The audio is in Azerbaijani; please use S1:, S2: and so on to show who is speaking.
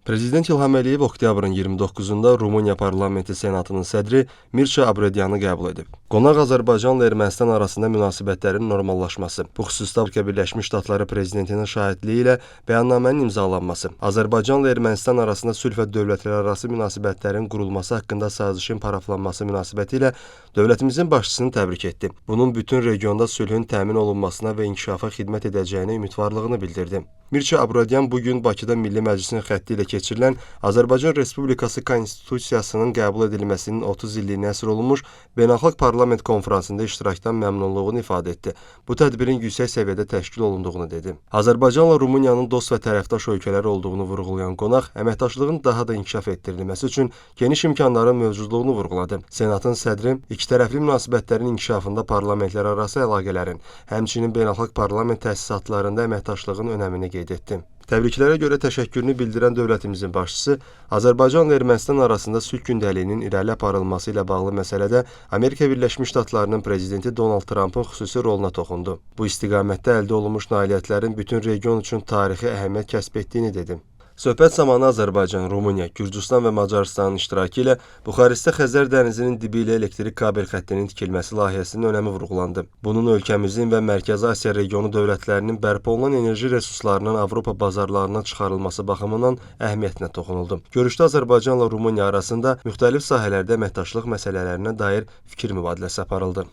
S1: Prezident İlham Əliyev oktyabrın 29-da Rumıniya Parlamenti Senatının sədri Mircea Abredyanı qəbul edib. Qonaq Azərbaycanla Ermənistan arasında münasibətlərin normallaşması, bu xüsusda Amerika Birləşmiş Ştatları prezidentinin şahidliyi ilə bəyannamənin imzalanması, Azərbaycanla Ermənistan arasında sülh və dövlətlərarası münasibətlərin qurulması haqqında sazişin paraflanması münasibətilə dövlətimizin başçısını təbrik etdi. Bunun bütün regionda sülhün təmin olunmasına və inkişafa xidmət edəcəyinə ümidvarlığını bildirdi. Mircea Abredyan bugün Bakıda Milli Məclisin xətti ilə keçirilən Azərbaycan Respublikası Konstitusiyasının qəbul edilməsinin 30 illiyinə həsr olunmuş Beynəlxalq Parlament konfransında iştirakdan məmnunluğunu ifadə etdi. Bu tədbirin yüksək səviyyədə təşkil olunduğunu dedi. Azərbaycanla Rumıniyanın dost və tərəfdaş ölkələr olduğunu vurğulayan qonaq, əməkdaşlığın daha da inkişaf etdirilməsi üçün geniş imkanların mövcudluğunu vurğuladı. Senatın sədri ikitərəfli münasibətlərin inkişafında parlamentlərarası əlaqələrin, həmçinin beynəlxalq parlament təsisatlarında əməkdaşlığın önəmini qeyd etdi. Təbriklərə görə təşəkkürünü bildirən dövlətimizin başçısı Azərbaycanla Ermənistan arasında sülh gündəliyinin irəli aparılması ilə bağlı məsələdə Amerika Birləşmiş Ştatlarının prezidenti Donald Trampın xüsusi roluna toxundu. Bu istiqamətdə əldə olunmuş nailiyyətlərin bütün region üçün tarixi əhəmiyyət kəsb etdiyini dedi. Söhbət zamanı Azərbaycan, Rumıniya, Gürcüstan və Macarıstanın iştirakı ilə Buxarestdə Xəzər dənizinin dibi ilə elektrik kabel xəttinin tikilməsi layihəsinin önəmi vurğulandı. Bunun ölkəmizin və Mərkəzi Asiya regionu dövlətlərinin bərpa olunan enerji resurslarının Avropa bazarlarına çıxarılması baxımından əhəmiyyətinə toxunuldu. Görüşdə Azərbaycanla Rumıniya arasında müxtəlif sahələrdə əməkdaşlıq məsələlərinə dair fikir mübadiləsi aparıldı.